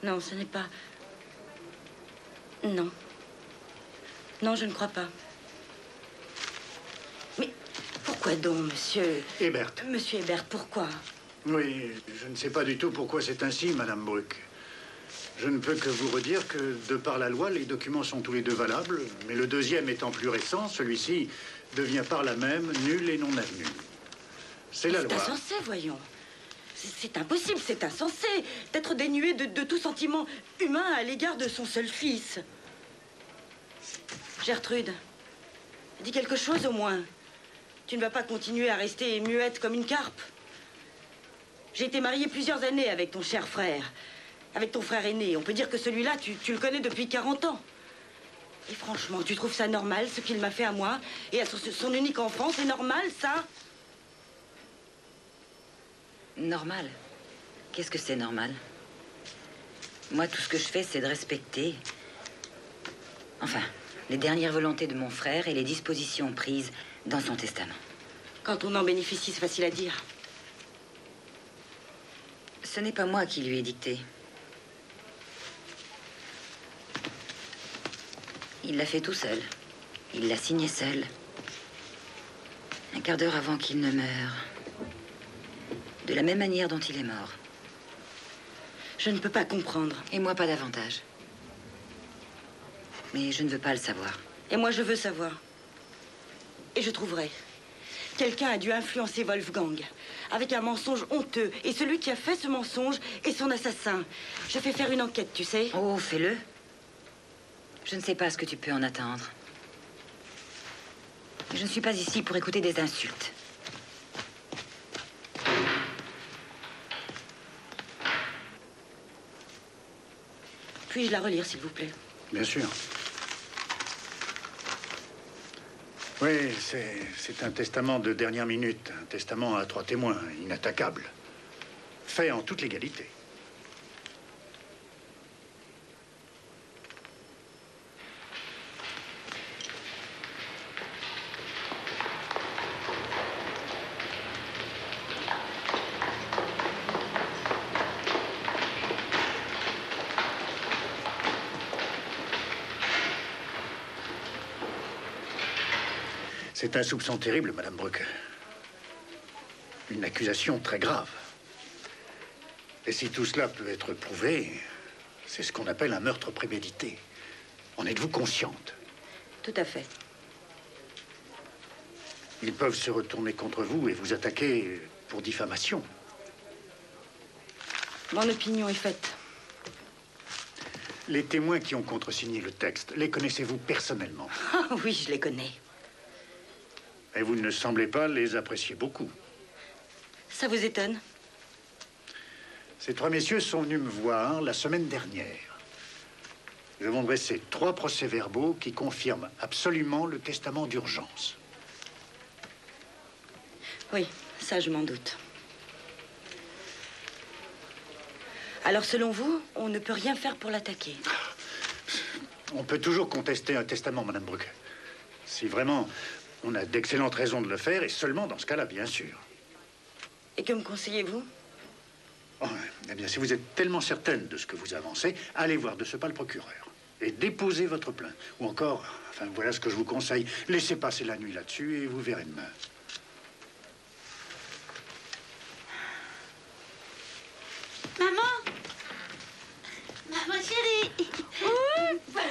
Non, ce n'est pas... Non. Non, je ne crois pas. Mais pourquoi donc, monsieur... Hébert. Monsieur Hébert, pourquoi? Oui, je ne sais pas du tout pourquoi c'est ainsi, Madame Bruck. Je ne peux que vous redire que, de par la loi, les documents sont tous les deux valables, mais le deuxième étant plus récent, celui-ci devient par là même nul et non avenu. C'est la loi. C'est insensé, voyons. C'est impossible, c'est insensé d'être dénué de tout sentiment humain à l'égard de son seul fils. Gertrude, dis quelque chose au moins. Tu ne vas pas continuer à rester muette comme une carpe. J'ai été mariée plusieurs années avec ton cher frère, avec ton frère aîné. On peut dire que celui-là, tu le connais depuis 40 ans. Et franchement, tu trouves ça normal, ce qu'il m'a fait à moi et à son unique enfant? C'est normal, ça? Normal? Qu'est-ce que c'est normal? Moi, tout ce que je fais, c'est de respecter... Enfin, les dernières volontés de mon frère et les dispositions prises dans son testament. Quand on en bénéficie, c'est facile à dire. Ce n'est pas moi qui lui ai dicté. Il l'a fait tout seul. Il l'a signé seul. Un quart d'heure avant qu'il ne meure. De la même manière dont il est mort. Je ne peux pas comprendre. Et moi, pas davantage. Mais je ne veux pas le savoir. Et moi, je veux savoir. Et je trouverai. Quelqu'un a dû influencer Wolfgang avec un mensonge honteux. Et celui qui a fait ce mensonge est son assassin. Je fais faire une enquête, tu sais. Oh, fais-le. Je ne sais pas ce que tu peux en attendre. Je ne suis pas ici pour écouter des insultes. Puis-je la relire, s'il vous plaît? Bien sûr. Oui, c'est un testament de dernière minute. Un testament à 3 témoins, inattaquable. Fait en toute légalité. C'est un soupçon terrible, Madame Bruck. Une accusation très grave. Et si tout cela peut être prouvé, c'est ce qu'on appelle un meurtre prémédité. En êtes-vous consciente? Tout à fait. Ils peuvent se retourner contre vous et vous attaquer pour diffamation. Mon opinion est faite. Les témoins qui ont contresigné le texte, les connaissez-vous personnellement? Ah oui, je les connais. Et vous ne semblez pas les apprécier beaucoup. Ça vous étonne? Ces 3 messieurs sont venus me voir la semaine dernière. Nous avons dressé 3 procès-verbaux qui confirment absolument le testament d'urgence. Oui, ça je m'en doute. Alors selon vous, on ne peut rien faire pour l'attaquer? On peut toujours contester un testament, Madame Bruck. Si vraiment on a d'excellentes raisons de le faire, et seulement dans ce cas-là, bien sûr. Et que me conseillez-vous? Oh, eh bien, si vous êtes tellement certaine de ce que vous avancez, allez voir de ce pas le procureur et déposez votre plainte. Ou encore, enfin, voilà ce que je vous conseille, laissez passer la nuit là-dessus et vous verrez demain. Maman! Maman chérie!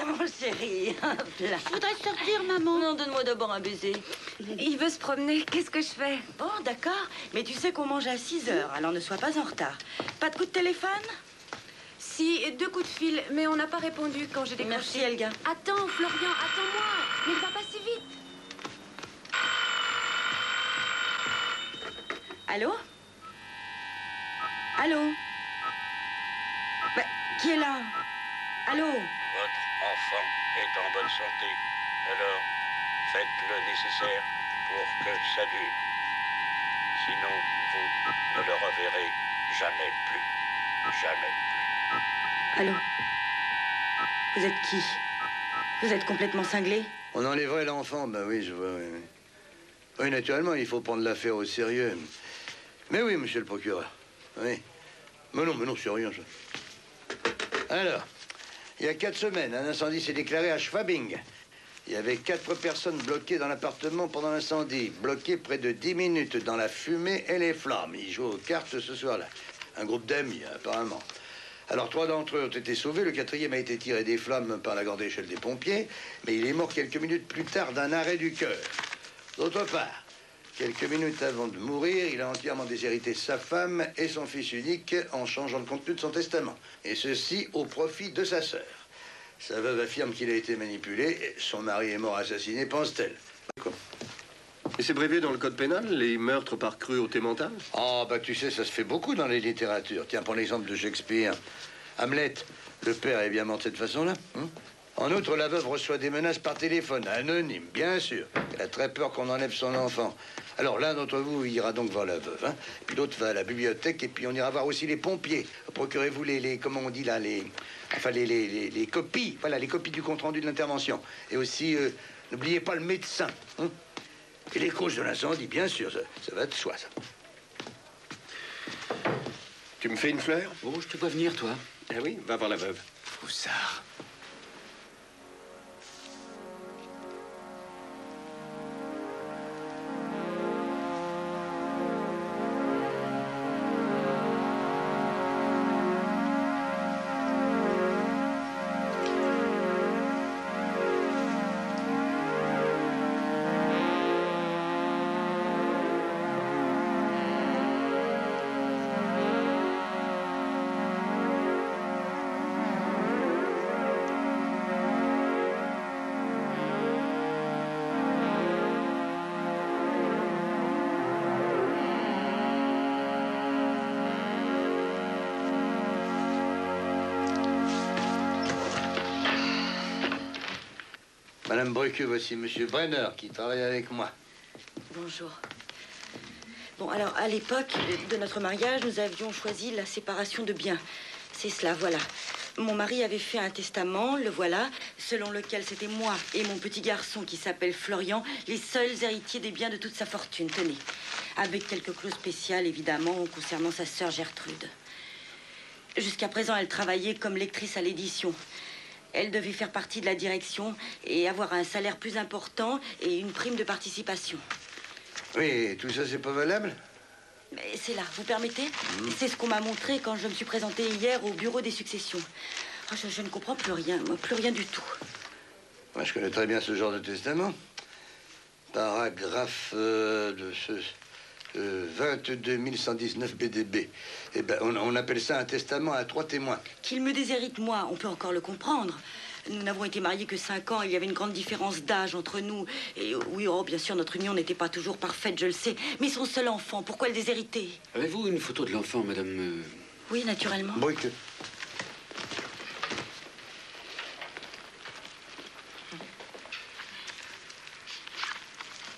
Mon chéri, hop là. Je voudrais sortir, maman. Non, donne-moi d'abord un baiser. Il veut se promener. Qu'est-ce que je fais? Bon, d'accord. Mais tu sais qu'on mange à 6 heures, alors ne sois pas en retard. Pas de coup de téléphone? Si, 2 coups de fil, mais on n'a pas répondu quand j'ai décroché. Merci, Elga. Attends, Florian, attends-moi. Mais ne va pas si vite. Allô? Allô? Bah, qui est là? Allô? Votre enfant est en bonne santé. Alors, faites le nécessaire pour que ça dure. Sinon, vous ne le reverrez jamais plus. Jamais plus. Allô? Vous êtes qui? Vous êtes complètement cinglé? On enlèverait l'enfant, ben oui, je vois, oui. Oui, naturellement, il faut prendre l'affaire au sérieux. Mais oui, monsieur le procureur, oui. Mais non, c'est rien, ça. Alors, il y a 4 semaines, un incendie s'est déclaré à Schwabing. Il y avait 4 personnes bloquées dans l'appartement pendant l'incendie, bloquées près de 10 minutes dans la fumée et les flammes. Ils jouaient aux cartes ce soir-là. Un groupe d'amis, apparemment. Alors, 3 d'entre eux ont été sauvés. Le 4e a été tiré des flammes par la grande échelle des pompiers, mais il est mort quelques minutes plus tard d'un arrêt du cœur. D'autre part, quelques minutes avant de mourir, il a entièrement déshérité sa femme et son fils unique en changeant le contenu de son testament. Et ceci au profit de sa sœur. Sa veuve affirme qu'il a été manipulé. Et son mari est mort assassiné, pense-t-elle. D'accord. Et c'est brévé dans le code pénal, les meurtres par cruauté mentale? Oh, bah tu sais, ça se fait beaucoup dans les littératures. Tiens, prends l'exemple de Shakespeare. Hamlet, le père est bien mort de cette façon-là. En outre, la veuve reçoit des menaces par téléphone, anonymes, bien sûr. Elle a très peur qu'on enlève son enfant. Alors l'un d'entre vous ira donc voir la veuve, puis l'autre va à la bibliothèque, et puis on ira voir aussi les pompiers. Procurez-vous comment on dit là, les copies, voilà, les copies du compte-rendu de l'intervention. Et aussi, n'oubliez pas le médecin. Et les causes de l'incendie, bien sûr, ça va de soi, ça. Tu me fais une fleur? Oh, je te vois venir, toi. Ah oui, va voir la veuve. Froussard. Madame Bruck, voici Monsieur Brenner qui travaille avec moi. Bonjour. Bon, alors, à l'époque de notre mariage, nous avions choisi la séparation de biens. C'est cela, voilà. Mon mari avait fait un testament, le voilà, selon lequel c'était moi et mon petit garçon, qui s'appelle Florian, les seuls héritiers des biens de toute sa fortune, tenez. Avec quelques clauses spéciales, évidemment, concernant sa sœur Gertrude. Jusqu'à présent, elle travaillait comme lectrice à l'édition. Elle devait faire partie de la direction et avoir un salaire plus important et une prime de participation. Oui, tout ça, c'est pas valable? Mais c'est là, vous permettez? C'est ce qu'on m'a montré quand je me suis présentée hier au bureau des successions. Oh, je ne comprends plus rien, moi, plus rien du tout. Moi, je connais très bien ce genre de testament. Paragraphe de ce 22 119 BDB. Eh ben, on appelle ça un testament à 3 témoins. Qu'il me déshérite, moi, on peut encore le comprendre. Nous n'avons été mariés que 5 ans. Il y avait une grande différence d'âge entre nous. Et oui, oh, bien sûr, notre union n'était pas toujours parfaite, je le sais. Mais son seul enfant, pourquoi le déshériter? Avez-vous une photo de l'enfant, madame Oui, naturellement. Bruck.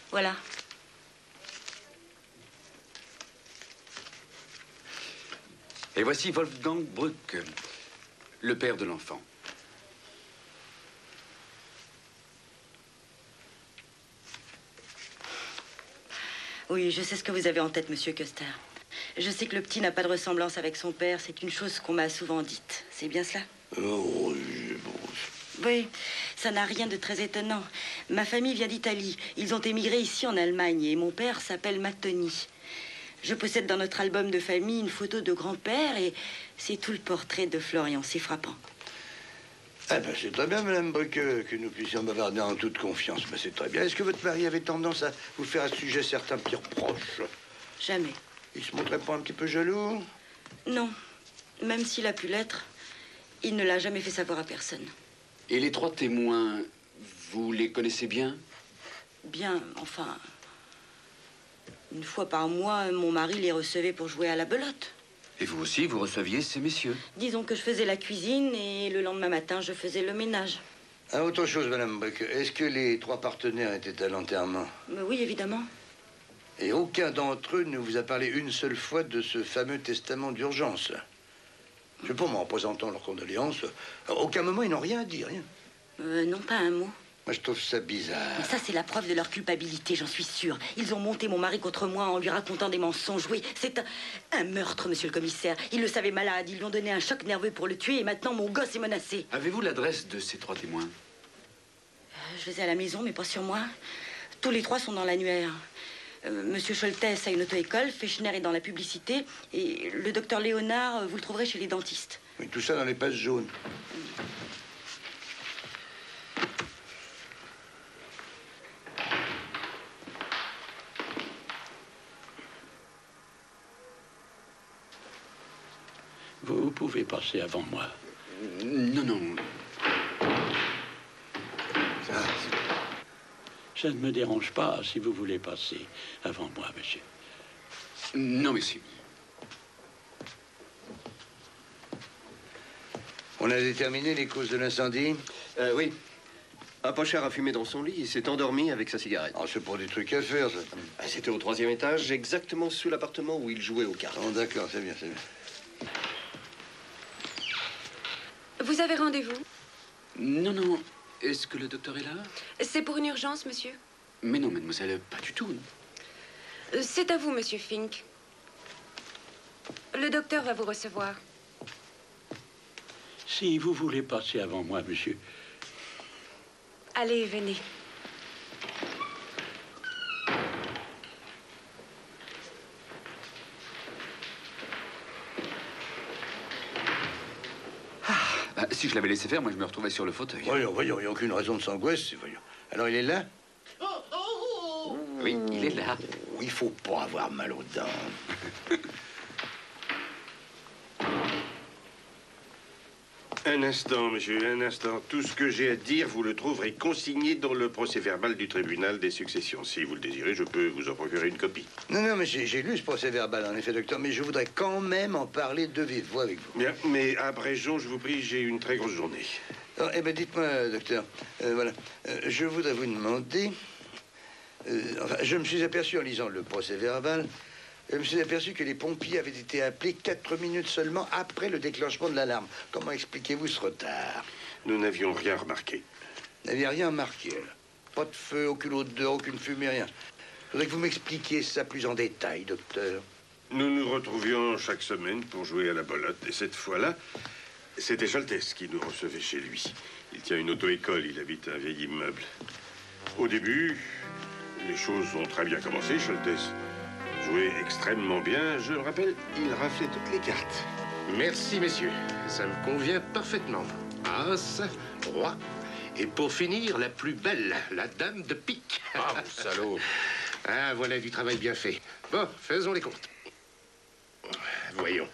Voilà. Et voici Wolfgang Bruck, le père de l'enfant. Oui, je sais ce que vous avez en tête, monsieur Custer. Je sais que le petit n'a pas de ressemblance avec son père. C'est une chose qu'on m'a souvent dite. C'est bien cela? Oh, Oui, ça n'a rien de très étonnant. Ma famille vient d'Italie. Ils ont émigré ici en Allemagne et mon père s'appelle Mattoni. Je possède dans notre album de famille une photo de grand-père et c'est tout le portrait de Florian. C'est frappant. Ah ben, c'est très bien, Madame Bruck, que nous puissions bavarder en toute confiance. Mais c'est très bien. Est-ce que votre mari avait tendance à vous faire à ce sujet certains petits reproches? Jamais. Il se montrait pas un petit peu jaloux? Non. Même s'il a pu l'être, il ne l'a jamais fait savoir à personne. Et les 3 témoins, vous les connaissez bien? Bien, enfin... Une fois par mois, mon mari les recevait pour jouer à la belote. Et vous aussi, vous receviez ces messieurs? Disons que je faisais la cuisine et le lendemain matin, je faisais le ménage. Ah, autre chose, Madame Bruck. Est-ce que les 3 partenaires étaient à l'enterrement? Oui, évidemment. Et aucun d'entre eux ne vous a parlé une seule fois de ce fameux testament d'urgence? Je sais pas, moi, en présentant leurs condoléances, à aucun moment, ils n'ont rien dit, rien. Non, pas un mot. Moi, je trouve ça bizarre. Mais ça, c'est la preuve de leur culpabilité, j'en suis sûre. Ils ont monté mon mari contre moi en lui racontant des mensonges. Oui, c'est un meurtre, monsieur le commissaire. Ils le savaient malade, ils lui ont donné un choc nerveux pour le tuer et maintenant mon gosse est menacé. Avez-vous l'adresse de ces 3 témoins? Je les ai à la maison, mais pas sur moi. Tous les 3 sont dans l'annuaire. Monsieur Scholtes a une auto-école, Fechner est dans la publicité, et le docteur Léonard, vous le trouverez chez les dentistes. Oui, tout ça dans les pages jaunes. Vous pouvez passer avant moi. Non, non. Ça ne me dérange pas si vous voulez passer avant moi, monsieur. Non, merci. On a déterminé les causes de l'incendie? Oui. Un pochard a fumé dans son lit et s'est endormi avec sa cigarette. Oh, c'est pour des trucs à faire, ça. C'était au 3e étage, exactement sous l'appartement où il jouait aux cartes. Oh, d'accord, c'est bien, c'est bien. Vous avez rendez-vous? Non, non. Est-ce que le docteur est là? C'est pour une urgence, monsieur. Mais non, mademoiselle, pas du tout. C'est à vous, monsieur Fink. Le docteur va vous recevoir. Si vous voulez passer avant moi, monsieur. Allez, venez. Si je l'avais laissé faire, moi, je me retrouvais sur le fauteuil. Voyons, voyons, il n'y a aucune raison de s'angoisser, voyons. Alors, il est là? Oui, il est là. Il faut pas avoir mal aux dents. Un instant, monsieur, un instant. Tout ce que j'ai à dire, vous le trouverez consigné dans le procès-verbal du tribunal des successions. Si vous le désirez, je peux vous en procurer une copie. Non, non, mais j'ai lu ce procès-verbal, en effet, docteur, mais je voudrais quand même en parler de vive voix avec vous. Bien, mais abrégeons, je vous prie, j'ai une très grosse journée. Alors, eh bien, dites-moi, docteur, voilà, je voudrais vous demander... enfin, je me suis aperçu en lisant le procès-verbal, je me suis aperçu que les pompiers avaient été appelés 4 minutes seulement après le déclenchement de l'alarme. Comment expliquez-vous ce retard? Nous n'avions rien remarqué. Vous n'aviez rien remarqué, là? Pas de feu, aucune odeur, aucune fumée, rien. Je voudrais que vous m'expliquiez ça plus en détail, docteur. Nous nous retrouvions chaque semaine pour jouer à la belote. Et cette fois-là, c'était Scholtes qui nous recevait chez lui. Il tient une auto-école, il habite un vieil immeuble. Au début, les choses ont très bien commencé. Scholtes jouait extrêmement bien. Je le rappelle, il raflait toutes les cartes. Merci, messieurs. Ça me convient parfaitement. As, roi. Et pour finir, la plus belle, la dame de pique. Ah, vous salaud. Ah, voilà du travail bien fait. Bon, faisons les comptes. Voyons.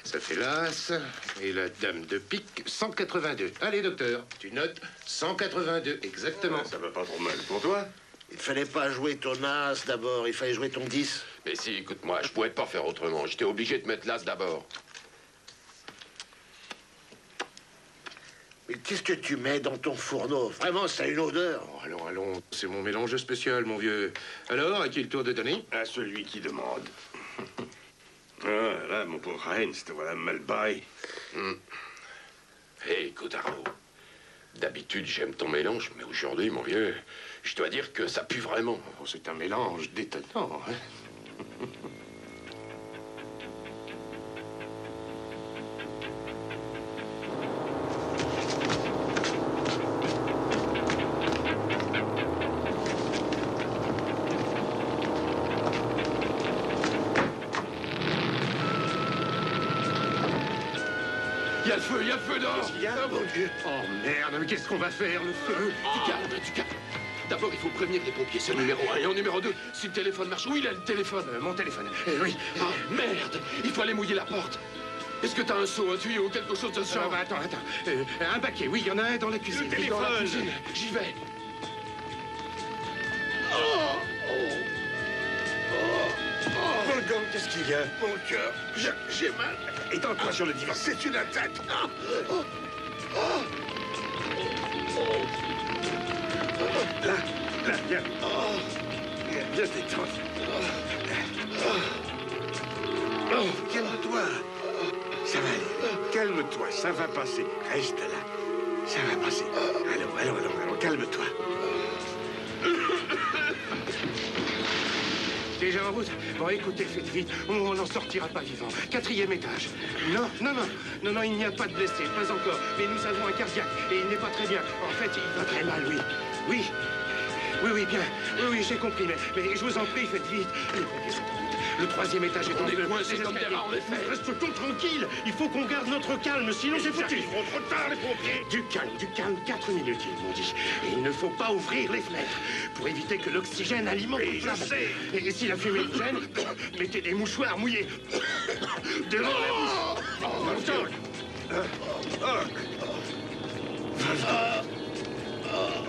Ça fait l'as et la dame de pique, 182. Allez, docteur, tu notes 182, exactement. Ça va pas trop mal pour toi? Il fallait pas jouer ton as d'abord, il fallait jouer ton 10. Mais si, écoute-moi, je pouvais pas faire autrement. J'étais obligé de mettre l'as d'abord. Mais qu'est-ce que tu mets dans ton fourneau? Vraiment, ça a une odeur. Oh, allons, allons, c'est mon mélange spécial, mon vieux. Alors, à qui le tour de donner? À celui qui demande. Ah, là, mon pauvre Heinz, te voilà mal barré. Hé, écoute, Arnaud. D'habitude, j'aime ton mélange, mais aujourd'hui, mon vieux, je dois dire que ça pue vraiment. Oh, c'est un mélange détonnant, hein. Il y a le feu dehors. Qu'est-ce qu'il y a, mon Dieu? Oh merde, mais qu'est-ce qu'on va faire, le feu? Du calme, du calme. D'abord, il faut prévenir les pompiers, c'est le numéro 1. Et en numéro 2, si le téléphone marche. Oui, il a le téléphone. Mon téléphone. Oui. Oh merde, il faut aller mouiller la porte. Est-ce que t'as un seau, un tuyau, quelque chose de ce genre? Attends. Un baquet, oui, il y en a un dans la cuisine. Le téléphone. Dans la cuisine, j'y vais. Wolfgang, qu'est-ce qu'il y a? Mon cœur, j'ai mal. Étends-toi sur le divan. C'est une attaque. Là, viens. Viens détendre. Calme-toi. Ça va aller. Calme-toi, ça va passer. Reste là. Ça va passer. Allons, calme-toi. Déjà en route? Bon, écoutez, faites vite. On n'en sortira pas vivant. 4e étage. Non, il n'y a pas de blessé, pas encore. Mais nous avons un cardiaque et il n'est pas très bien. En fait, il va très mal, oui. Oui, bien. Oui, j'ai compris, mais je vous en prie, faites vite. Les pompiers sont en route. Le 3e étage est en feu. C'est comme des rats, en effet. Reste-t-on tranquille? Il faut qu'on garde notre calme, sinon c'est foutu. Ils vont trop tard, les pompiers. Du calme. 4 minutes, ils m'ont dit. Et il ne faut pas ouvrir les fenêtres pour éviter que l'oxygène alimente Oui, je sais. Et si la fumée gêne, mettez des mouchoirs mouillés devant la bouche.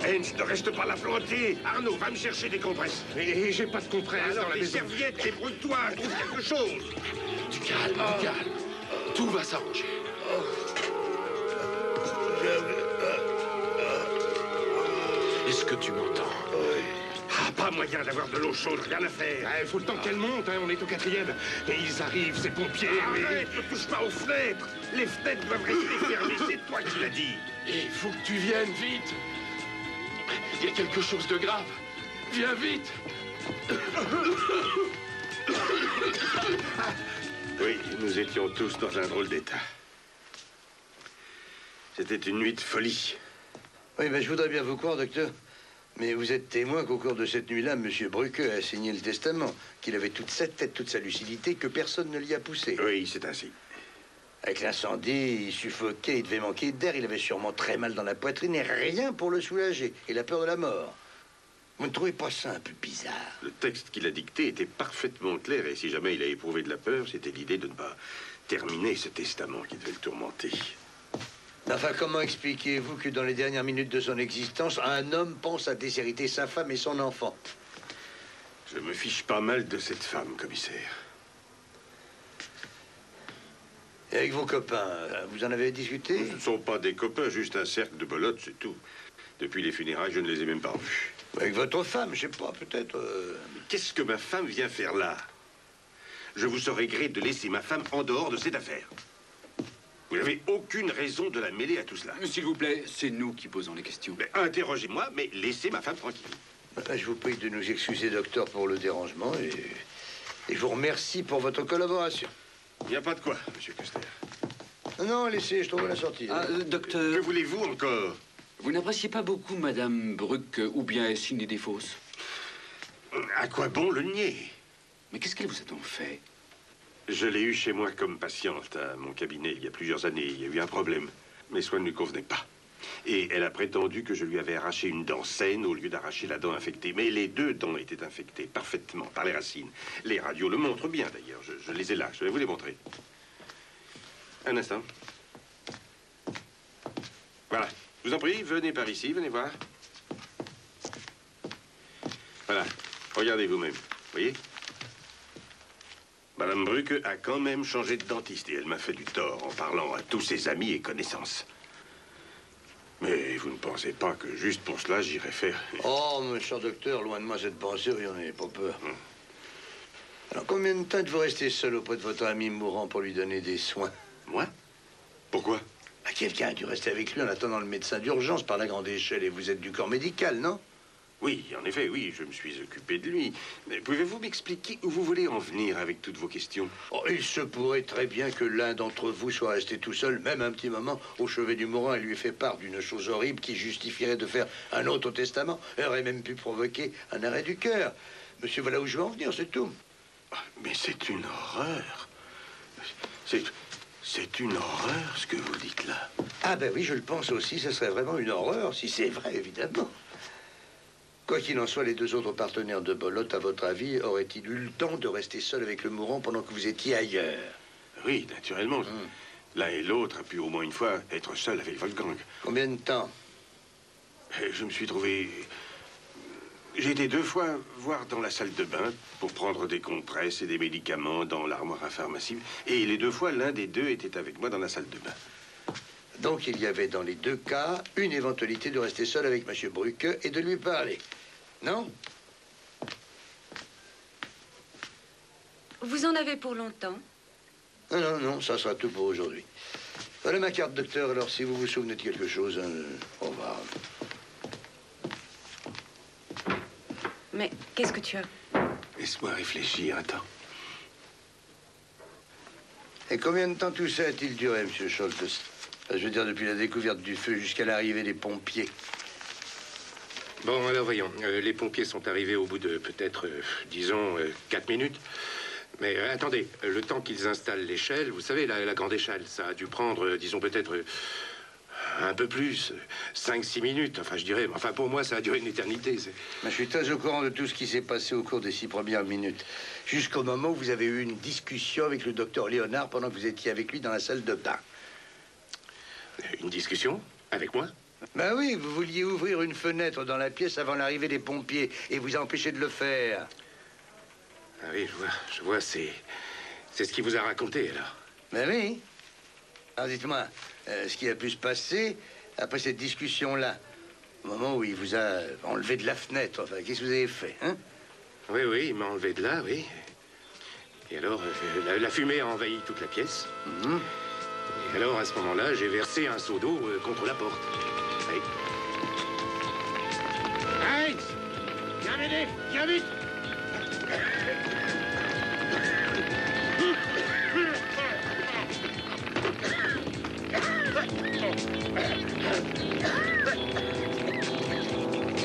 Hens, ne reste pas là planté. Arnaud, va me chercher des compresses. Et j'ai pas de compresses Alors, dans la des maison. serviettes, débrouille-toi, trouve quelque chose. Du calme. Tout va s'arranger. Est-ce que tu m'entends? Ah, pas moyen d'avoir de l'eau chaude, rien à faire. Il faut le temps qu'elle monte, on est au 4e. Et ils arrivent, ces pompiers. Arrête, ne touche pas aux fenêtres. Les fenêtres doivent rester fermées, c'est toi qui l'as dit. Il faut que tu viennes vite. Il y a quelque chose de grave. Viens vite. Oui, nous étions tous dans un drôle d'état. C'était une nuit de folie. Oui, mais je voudrais bien vous croire, docteur. Mais vous êtes témoin qu'au cours de cette nuit-là, M. Brucke a signé le testament, qu'il avait toute sa tête, toute sa lucidité, que personne ne l'y a poussé. Oui, c'est ainsi. Avec l'incendie, il suffoquait, il devait manquer d'air, il avait sûrement très mal dans la poitrine et rien pour le soulager. Et la peur de la mort. Vous ne trouvez pas ça un peu bizarre? Le texte qu'il a dicté était parfaitement clair, et si jamais il a éprouvé de la peur, c'était l'idée de ne pas terminer ce testament qui devait le tourmenter. Enfin, comment expliquez-vous que dans les dernières minutes de son existence, un homme pense à déshériter sa femme et son enfant? Je me fiche pas mal de cette femme, commissaire. Et avec vos copains, vous en avez discuté? Ce ne sont pas des copains, juste un cercle de belote, c'est tout. Depuis les funérailles, je ne les ai même pas revus. Avec votre femme, je sais pas, peut-être... Qu'est-ce que ma femme vient faire là? Je vous saurais gré de laisser ma femme en dehors de cette affaire. Vous n'avez aucune raison de la mêler à tout cela. S'il vous plaît, c'est nous qui posons les questions. Mais interrogez-moi, mais laissez ma femme tranquille. Je vous prie de nous excuser, docteur, pour le dérangement et je vous remercie pour votre collaboration. Il n'y a pas de quoi, monsieur Custer. Non, laissez, je trouve la sortie. Docteur... Que voulez-vous encore? Vous n'appréciez pas beaucoup Madame Brucke, ou bien est-ce une idée fausse? À quoi bon le nier? Mais qu'est-ce qu'elle vous a donc fait? Je l'ai eue chez moi comme patiente à mon cabinet il y a plusieurs années. Il y a eu un problème. Mes soins ne lui convenaient pas. Et elle a prétendu que je lui avais arraché une dent saine au lieu d'arracher la dent infectée. Mais les deux dents étaient infectées parfaitement par les racines. Les radios le montrent bien d'ailleurs. Je les ai là. Je vais vous les montrer. Un instant. Voilà. Je vous en prie, venez par ici. Venez voir. Voilà. Regardez vous-même. Voyez? Madame Brucke a quand même changé de dentiste et elle m'a fait du tort en parlant à tous ses amis et connaissances. Mais vous ne pensez pas que juste pour cela, j'irai faire... Oh, monsieur le docteur, loin de moi cette pensée, j'en ai pas peur. Alors, combien de temps êtes-vous resté seul auprès de votre ami mourant pour lui donner des soins? Moi? Pourquoi? Quelqu'un a dû rester avec lui en attendant le médecin d'urgence par la grande échelle et vous êtes du corps médical, non? Oui, en effet, oui, je me suis occupé de lui. Mais pouvez-vous m'expliquer où vous voulez en venir avec toutes vos questions? Oh, il se pourrait très bien que l'un d'entre vous soit resté tout seul, même un petit moment, au chevet du mourant et lui fait part d'une chose horrible qui justifierait de faire un autre testament et aurait même pu provoquer un arrêt du cœur. Monsieur, voilà où je veux en venir, c'est tout. Mais c'est une horreur. C'est une horreur, ce que vous dites là. Ah ben oui, je le pense aussi, ce serait vraiment une horreur, si c'est vrai, évidemment. Quoi qu'il en soit, les deux autres partenaires de Belote, à votre avis, auraient-ils eu le temps de rester seuls avec le mourant pendant que vous étiez ailleurs? Oui, naturellement. L'un et l'autre a pu au moins une fois être seul avec Wolfgang. Combien de temps? Je me suis trouvé... J'ai été 2 fois voir dans la salle de bain pour prendre des compresses et des médicaments dans l'armoire à pharmacie. Et les 2 fois, l'un des deux était avec moi dans la salle de bain. Donc, il y avait dans les deux cas une éventualité de rester seul avec M. Bruck et de lui parler. Non? Vous en avez pour longtemps? Non, non, non, ça sera tout pour aujourd'hui. Voilà ma carte, docteur. Alors, si vous vous souvenez de quelque chose, au revoir. Mais qu'est-ce que tu as? Laisse-moi réfléchir, attends. Et combien de temps tout ça a-t-il duré, M. Scholtes? Je veux dire, depuis la découverte du feu jusqu'à l'arrivée des pompiers. Bon, alors voyons. Les pompiers sont arrivés au bout de peut-être, disons, 4 minutes. Mais attendez, le temps qu'ils installent l'échelle, vous savez, la grande échelle, ça a dû prendre, disons, peut-être un peu plus, 5-6 minutes. Enfin, je dirais, enfin, pour moi, ça a duré une éternité. Je suis très au courant de tout ce qui s'est passé au cours des 6 premières minutes. Jusqu'au moment où vous avez eu une discussion avec le docteur Léonard pendant que vous étiez avec lui dans la salle de bain. Une discussion? Avec moi? Ben oui, vous vouliez ouvrir une fenêtre dans la pièce avant l'arrivée des pompiers et vous a empêché de le faire. Ah oui, je vois, c'est ce qu'il vous a raconté, alors. Ben oui. Alors dites-moi, ce qui a pu se passer après cette discussion-là, au moment où il vous a enlevé de la fenêtre, enfin, qu'est-ce que vous avez fait, hein? Oui, oui, il m'a enlevé de là, oui. Et alors, la fumée a envahi toute la pièce. Et alors, à ce moment-là, j'ai versé un seau d'eau contre la porte. Oui. Heinz! Viens m'aider! Viens vite!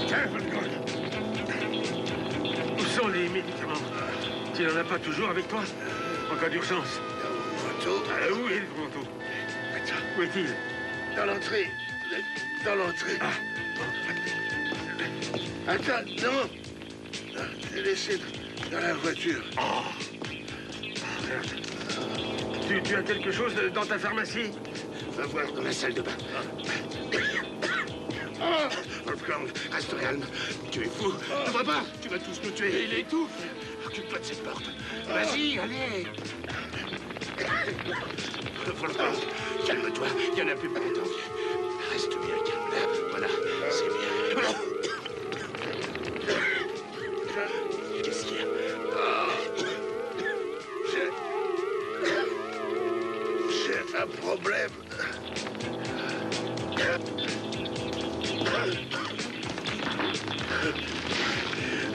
Tiens, Volkan. Où sont les médicaments? Tu n'en as pas toujours avec toi? En cas d'urgence. Où est le manteau? Où est-il? Dans l'entrée. Dans l'entrée. Ah. Attends, non. J'ai laissé dans la voiture. Oh. Tu as quelque chose dans ta pharmacie? Va voir dans la salle de bain. Oh, Wolfgang, reste calme. Tu es fou. Tu vois pas? Tu vas tous nous tuer. Il étouffe. Occupe-toi de cette porte. Vas-y, allez. Wolfgang, calme-toi. Il y en a plus pour longtemps. Reste bien calme là. Voilà, c'est bien. Qu'est-ce qu'il y a? J'ai un problème.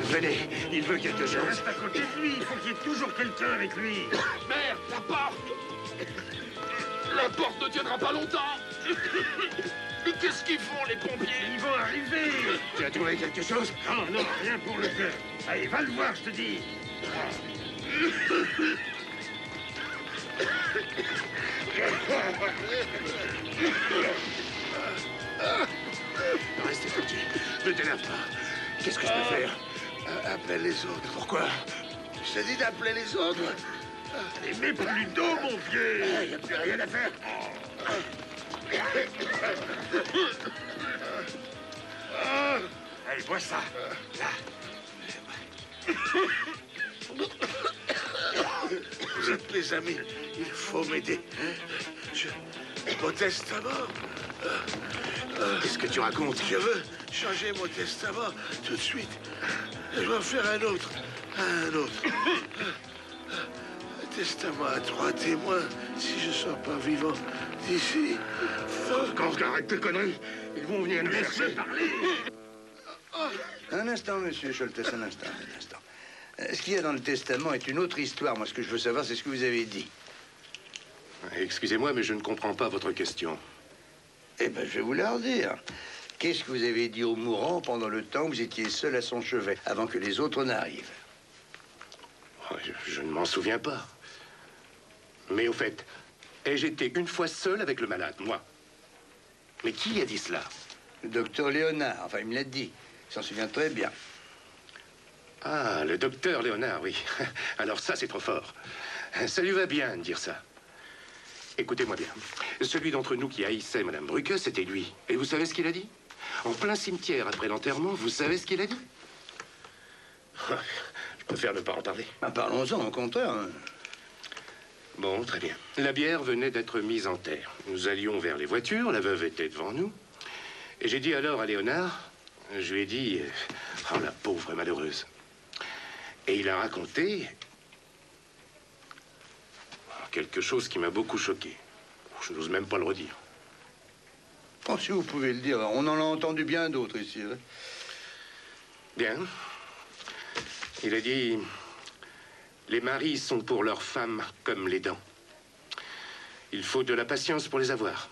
Venez, il veut quelque chose. Reste à côté de lui, il faut qu'il y ait toujours quelqu'un avec lui. Merde, la porte! La porte ne tiendra pas longtemps! Mais qu'est-ce qu'ils font, les pompiers? Ils vont arriver. Tu as trouvé quelque chose? Non, non, rien pour le cœur. Allez, va le voir, je te dis. Restez tranquille. Ne t'énerve pas. Qu'est-ce que je peux faire? Appelle les autres. Pourquoi? Je t'ai dit d'appeler les autres. Et mets plus d'eau, mon vieux. Il n'y a plus rien à faire. Allez, bois ça. Là. Vous êtes mes amis. Il faut m'aider. Mon testament. Qu'est-ce que tu racontes? Je veux changer mon testament tout de suite. Je vais en faire un autre. Un autre. Un testament à 3 témoins si je ne sors pas vivant d'ici. Quand arrête tes conneries, ils vont venir nous chercher. Parler. Un instant, monsieur Scholtes, un instant. Ce qu'il y a dans le testament est une autre histoire. Moi, ce que je veux savoir, c'est ce que vous avez dit. Excusez-moi, mais je ne comprends pas votre question. Eh bien, je vais vous la redire. Qu'est-ce que vous avez dit au mourant pendant le temps où vous étiez seul à son chevet, avant que les autres n'arrivent? Oh, je ne m'en souviens pas. Mais au fait, ai-je été une fois seul avec le malade, moi? Mais qui a dit cela? Le docteur Léonard. Enfin, il me l'a dit. Il s'en souvient très bien. Ah, le docteur Léonard, oui. Alors ça, c'est trop fort. Ça lui va bien de dire ça. Écoutez-moi bien. Celui d'entre nous qui haïssait Madame Bruck, c'était lui. Et vous savez ce qu'il a dit? En plein cimetière, après l'enterrement, vous savez ce qu'il a dit? Je préfère ne pas en parler. Parlons-en, au contraire. Bon, très bien. La bière venait d'être mise en terre. Nous allions vers les voitures, la veuve était devant nous. Et j'ai dit alors à Léonard, je lui ai dit, oh la pauvre et malheureuse. Et il a raconté quelque chose qui m'a beaucoup choqué. Je n'ose même pas le redire. Oh, si vous pouvez le dire, on en a entendu bien d'autres ici. Hein. Bien. Il a dit, les maris sont pour leurs femmes comme les dents. Il faut de la patience pour les avoir.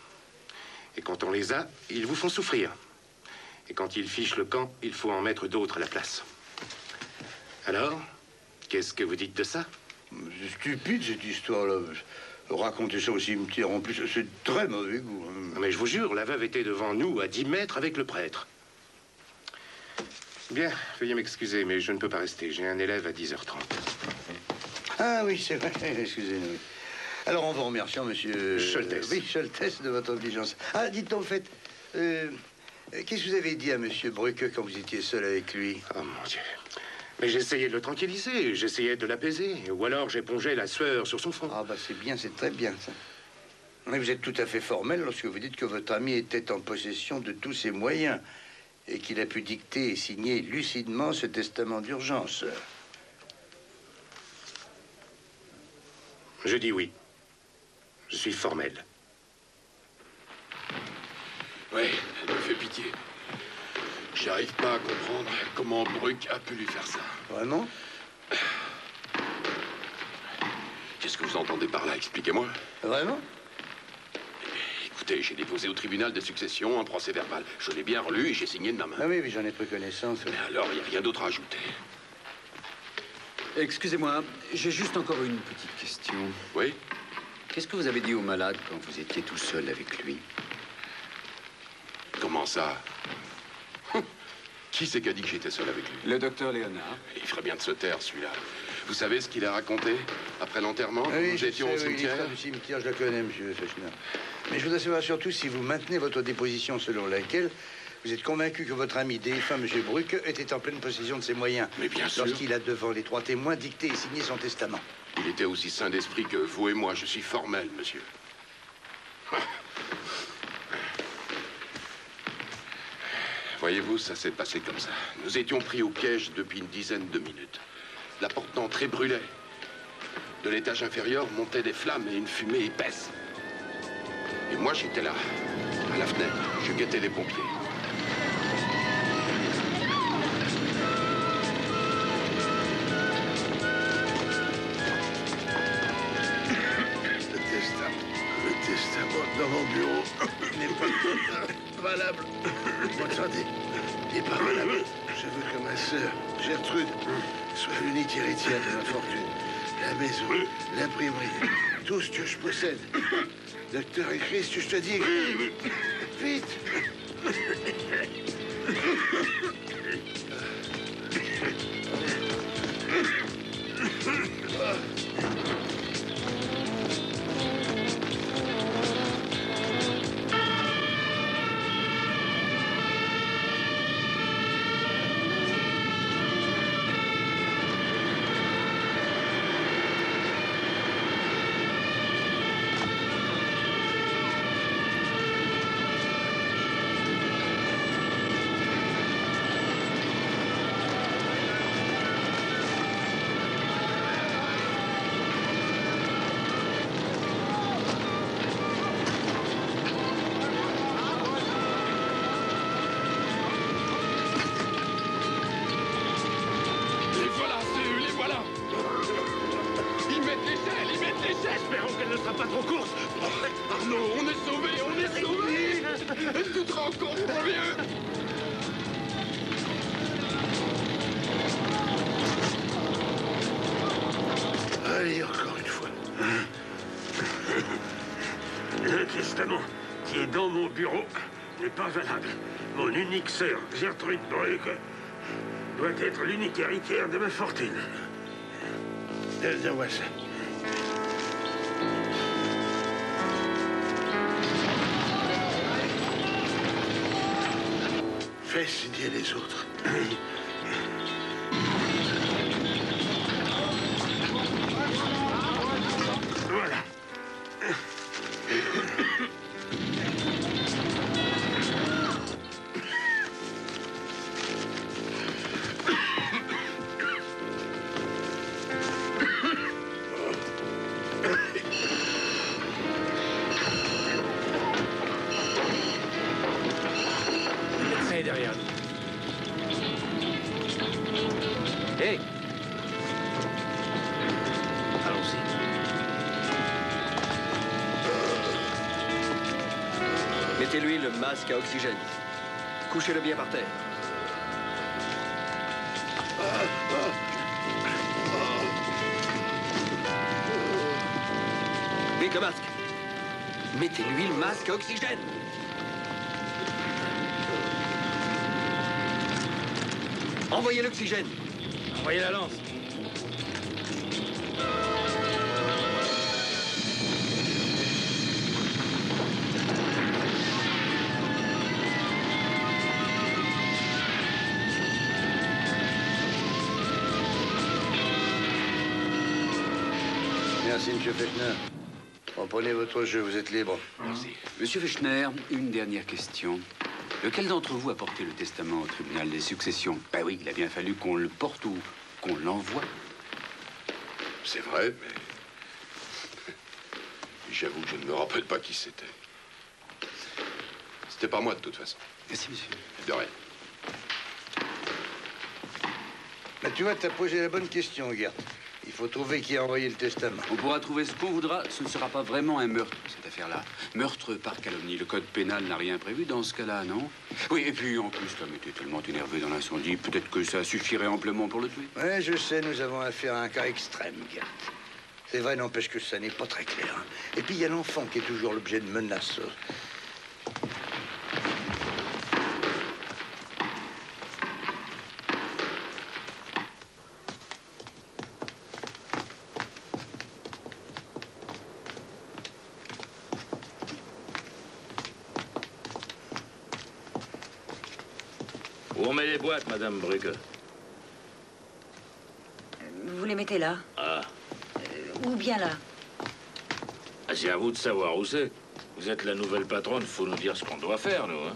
Et quand on les a, ils vous font souffrir. Et quand ils fichent le camp, il faut en mettre d'autres à la place. Alors, qu'est-ce que vous dites de ça? C'est stupide, cette histoire-là. Raconter ça au cimetière, en plus, c'est de très mauvais goût. Hein. Mais je vous jure, la veuve était devant nous, à 10 mètres, avec le prêtre. Bien, veuillez m'excuser, mais je ne peux pas rester. J'ai un élève à 10h30. Ah oui, c'est vrai, excusez-nous. Alors, en vous remerciant, monsieur... Scholtes. Oui, Scholtes, de votre obligeance. Ah, dites en fait, qu'est-ce que vous avez dit à monsieur Bruck quand vous étiez seul avec lui? Oh, mon Dieu. Mais j'essayais de le tranquilliser, j'essayais de l'apaiser. Ou alors j'épongeais la sueur sur son front. Ah, bah c'est bien, c'est très bien, ça. Mais vous êtes tout à fait formel lorsque vous dites que votre ami était en possession de tous ses moyens et qu'il a pu dicter et signer lucidement ce testament d'urgence. Je dis oui. Je suis formel. Oui, elle me fait pitié. J'arrive pas à comprendre comment Bruck a pu lui faire ça. Vraiment? Qu'est-ce que vous entendez par là? Expliquez-moi. Vraiment? Écoutez, j'ai déposé au tribunal de succession un procès verbal. Je l'ai bien relu et j'ai signé de ma main. Ah oui, j'en ai pris connaissance. Mais alors, il n'y a rien d'autre à ajouter. Excusez-moi, j'ai juste encore une petite question. Oui? Qu'est-ce que vous avez dit au malade quand vous étiez tout seul avec lui? Comment ça? Qui c'est qui a dit que j'étais seul avec lui? Le docteur Léonard. Il ferait bien de se taire, celui-là. Vous savez ce qu'il a raconté après l'enterrement? Oui, nous étions au cimetière. l'histoire du cimetière, je la connais, monsieur Fechner. Mais je voudrais savoir surtout si vous maintenez votre déposition selon laquelle vous êtes convaincu que votre ami défunt, monsieur Bruck, était en pleine possession de ses moyens. Mais bien sûr. Lorsqu'il a, devant les 3 témoins, dicté et signé son testament. Il était aussi sain d'esprit que vous et moi. Je suis formel, monsieur. Voyez-vous, ça s'est passé comme ça. Nous étions pris au piège depuis une dizaine de minutes. La porte d'entrée brûlait. De l'étage inférieur montaient des flammes et une fumée épaisse. Et moi, j'étais là, à la fenêtre. Je guettais les pompiers. Le testament dans mon bureau n'est pas valable. Bonne santé. N'est pas valable. Je veux que ma sœur, Gertrude, soit l'unique héritière de ma fortune. La maison, l'imprimerie, tout ce que je possède. Docteur écrit ce que je te dis. Vite. Espérons qu'elle ne sera pas trop courte. Arnaud, on est sauvés, on est sauvés. Tu te rends compte, mon vieux? Allez, encore une fois. Le testament qui est dans mon bureau n'est pas valable. Mon unique sœur, Gertrude Bruck, doit être l'unique héritière de ma fortune. Donne-moi ça. Fais signer les autres. Voilà. Mettez-lui le masque à oxygène. Couchez-le bien par terre. Vite le masque. Mettez-lui le masque à oxygène. Envoyez l'oxygène. Envoyez la lance. Merci, Monsieur Fechner. Reprenez votre jeu, vous êtes libre. Merci. Monsieur Fechner, une dernière question. Lequel d'entre vous a porté le testament au tribunal des successions? Ben oui, il a bien fallu qu'on le porte ou qu'on l'envoie. C'est vrai, mais... J'avoue que je ne me rappelle pas qui c'était. C'était pas moi, de toute façon. Merci, monsieur. De rien. Mais tu vois, t'as posé la bonne question, Gert. Il faut trouver qui a envoyé le testament. On pourra trouver ce qu'on voudra. Ce ne sera pas vraiment un meurtre, cette affaire-là. Meurtre par calomnie. Le code pénal n'a rien prévu dans ce cas-là, non? Oui, et puis en plus, l'homme était tellement énervé dans l'incendie, peut-être que ça suffirait amplement pour le tuer. Ouais, je sais, nous avons affaire à un cas extrême, Gert. C'est vrai, n'empêche que ça n'est pas très clair. Hein. Et puis il y a l'enfant qui est toujours l'objet de menaces. Où on met les boîtes, Madame Brugge? Vous les mettez là? Ah. Ou bien là? Ah, c'est à vous de savoir où c'est. Vous êtes la nouvelle patronne, faut nous dire ce qu'on doit faire, nous, hein.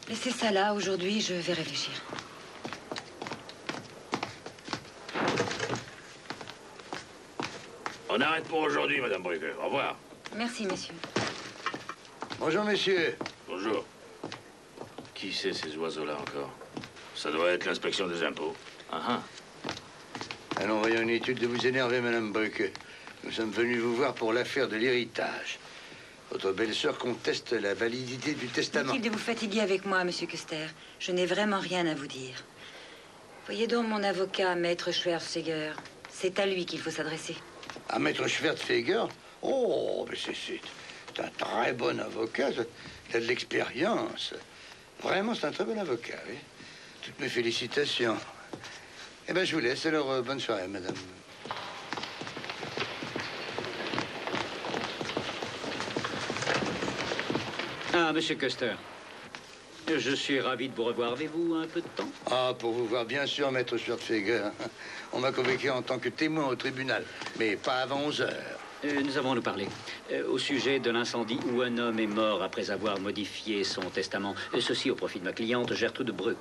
Laissez ça là, aujourd'hui, je vais réfléchir. On arrête pour aujourd'hui, Madame Brugge. Au revoir. Merci, messieurs. Bonjour, messieurs. Bonjour. Qui c'est ces oiseaux-là encore? Ça doit être l'inspection des impôts. Ah ah. Allons, voyons une étude de vous énerver, Madame Brugge. Nous sommes venus vous voir pour l'affaire de l'héritage. Votre belle-sœur conteste la validité du testament. Inutile de vous fatiguer avec moi, Monsieur Custer. Je n'ai vraiment rien à vous dire. Voyez donc mon avocat, Maître Schwertfeger. C'est à lui qu'il faut s'adresser. À Maître Schwertfeger? Oh, mais c'est un très bon avocat. Il a de l'expérience. Vraiment, c'est un très bon avocat, oui. Toutes mes félicitations. Eh bien, je vous laisse. Alors, bonne soirée, madame. Ah, Monsieur Custer. Je suis ravi de vous revoir. Avez-vous un peu de temps? Ah, pour vous voir, bien sûr, Maître Schwertfeger. On m'a convoqué en tant que témoin au tribunal, mais pas avant 11 heures. Nous avons à nous parler. Au sujet de l'incendie où un homme est mort après avoir modifié son testament. Ceci au profit de ma cliente, Gertrude Brugge.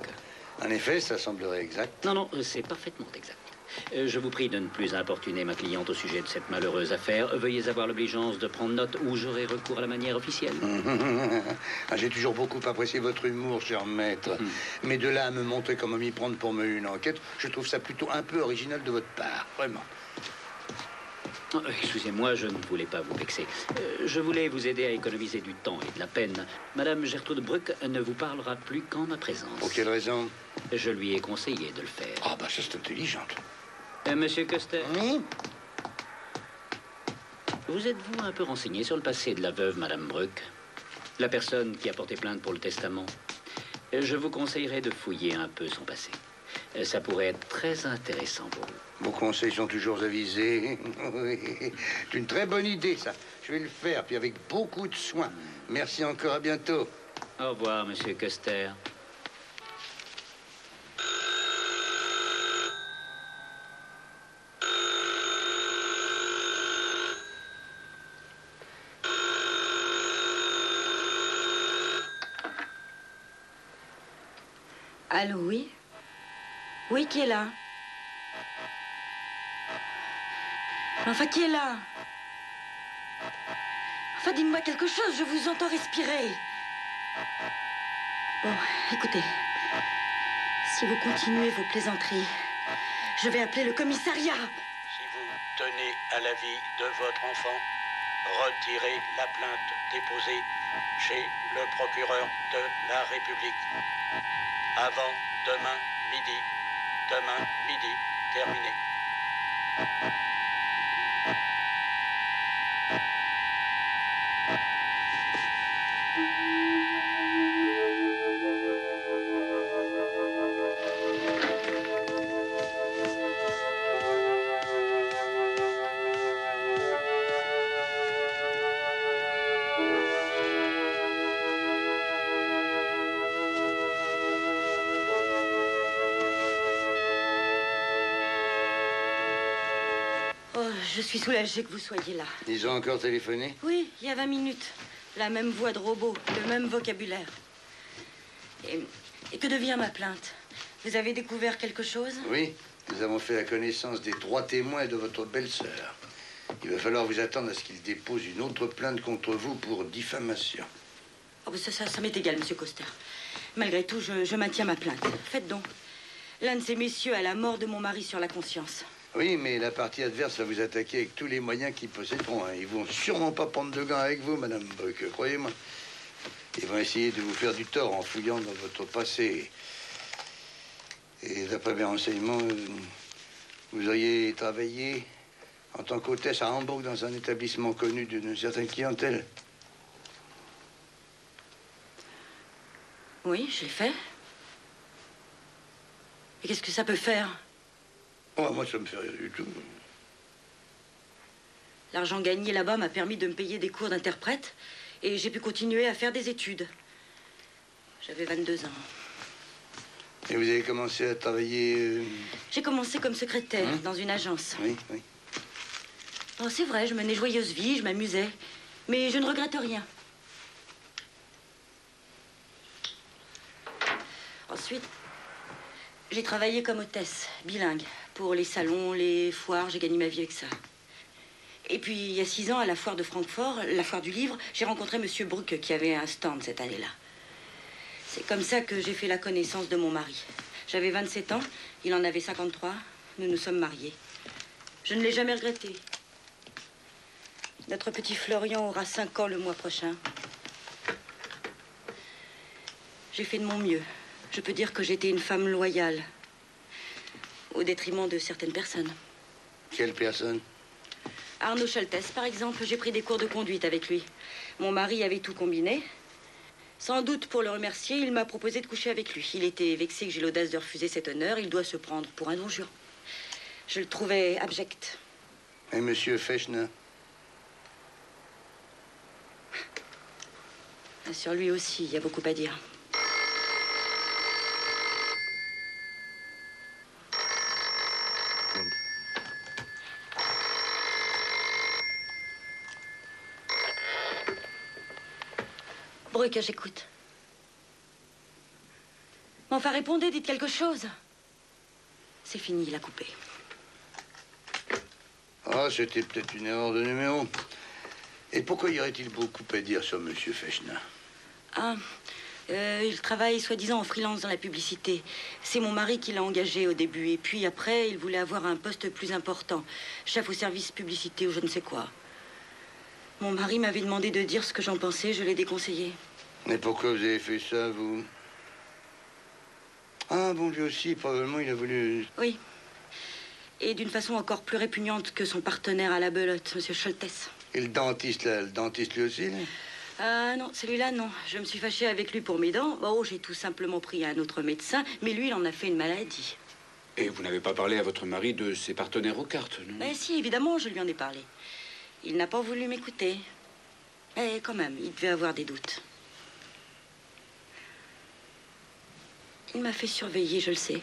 En effet, ça semblerait exact. Non, c'est parfaitement exact. Je vous prie de ne plus importuner ma cliente au sujet de cette malheureuse affaire. Veuillez avoir l'obligeance de prendre note ou j'aurai recours à la manière officielle. Ah, j'ai toujours beaucoup apprécié votre humour, cher maître. Mais de là à me montrer comment m'y prendre pour mener une enquête, je trouve ça plutôt un peu original de votre part, vraiment. Excusez-moi, je ne voulais pas vous vexer. Je voulais vous aider à économiser du temps et de la peine. Madame Gertrude Brugge ne vous parlera plus qu'en ma présence. Pour quelle raison? Je lui ai conseillé de le faire. Ah, bah ça, c'est intelligent. Monsieur Custer? Oui? Vous êtes-vous un peu renseigné sur le passé de la veuve Madame Brugge? La personne qui a porté plainte pour le testament? Je vous conseillerais de fouiller un peu son passé. Ça pourrait être très intéressant pour vous. Vos conseils sont toujours avisés. Oui. C'est une très bonne idée, ça. Je vais le faire, puis avec beaucoup de soin. Merci encore, à bientôt. Au revoir, Monsieur Custer. Allô, oui? Oui, qui est là? Enfin, qui est là? Enfin, dites-moi quelque chose, je vous entends respirer. Bon, écoutez. Si vous continuez vos plaisanteries, je vais appeler le commissariat. Si vous tenez à la vie de votre enfant, retirez la plainte déposée chez le procureur de la République. Avant demain midi. Demain midi, terminé. Je suis soulagée que vous soyez là. Ils ont encore téléphoné? Oui, il y a 20 minutes. La même voix de robot, le même vocabulaire. Et que devient ma plainte? Vous avez découvert quelque chose? Oui, nous avons fait la connaissance des 3 témoins de votre belle-sœur. Il va falloir vous attendre à ce qu'ils déposent une autre plainte contre vous pour diffamation. Oh, ça m'est égal, monsieur Coster. Malgré tout, je maintiens ma plainte. Faites donc. L'un de ces messieurs a la mort de mon mari sur la conscience. Oui, mais la partie adverse va vous attaquer avec tous les moyens qu'ils posséderont. Ils vont sûrement pas prendre de gants avec vous, Madame Brück, croyez-moi. Ils vont essayer de vous faire du tort en fouillant dans votre passé. Et d'après mes renseignements, vous auriez travaillé en tant qu'hôtesse à Hambourg dans un établissement connu d'une certaine clientèle. Oui, je l'ai fait. Et qu'est-ce que ça peut faire? Oh, moi, ça me fait rien du tout. L'argent gagné là-bas m'a permis de me payer des cours d'interprète et j'ai pu continuer à faire des études. J'avais 22 ans. Et vous avez commencé à travailler... J'ai commencé comme secrétaire dans une agence. Oui, oui. Oh, c'est vrai, je menais joyeuse vie, je m'amusais. Mais je ne regrette rien. Ensuite, j'ai travaillé comme hôtesse, bilingue. Pour les salons, les foires, j'ai gagné ma vie avec ça. Et puis, il y a 6 ans, à la foire de Francfort, la foire du livre, j'ai rencontré Monsieur Brück qui avait un stand cette année-là. C'est comme ça que j'ai fait la connaissance de mon mari. J'avais 27 ans, il en avait 53. Nous nous sommes mariés. Je ne l'ai jamais regretté. Notre petit Florian aura 5 ans le mois prochain. J'ai fait de mon mieux. Je peux dire que j'étais une femme loyale. Au détriment de certaines personnes. Quelle personne? Arnaud Scholtes, par exemple, j'ai pris des cours de conduite avec lui. Mon mari avait tout combiné. Sans doute pour le remercier, il m'a proposé de coucher avec lui. Il était vexé que j'ai l'audace de refuser cet honneur. Il doit se prendre pour un don-juan. Je le trouvais abject. Et Monsieur Fechner? Sur lui aussi, il y a beaucoup à dire. Brück, j'écoute. Enfin, répondez, dites quelque chose. C'est fini, il a coupé. Ah, c'était peut-être une erreur de numéro. Et pourquoi y aurait-il beaucoup à dire sur Monsieur Fechner? Ah, il travaille soi-disant en freelance dans la publicité. C'est mon mari qui l'a engagé au début. Et puis après, il voulait avoir un poste plus important. Chef au service publicité ou je ne sais quoi. Mon mari m'avait demandé de dire ce que j'en pensais. Je l'ai déconseillé. Mais pourquoi vous avez fait ça, vous? Ah, bon, lui aussi, probablement, il a voulu... Oui. Et d'une façon encore plus répugnante que son partenaire à la belote, Monsieur Scholtes. Et le dentiste, là? Le dentiste, lui aussi, là? Ah non, celui-là, non. Je me suis fâchée avec lui pour mes dents. Oh, j'ai tout simplement pris un autre médecin, mais lui, il en a fait une maladie. Et vous n'avez pas parlé à votre mari de ses partenaires aux cartes, non? Ben si, évidemment, je lui en ai parlé. Il n'a pas voulu m'écouter. Mais quand même, il devait avoir des doutes. Il m'a fait surveiller, je le sais.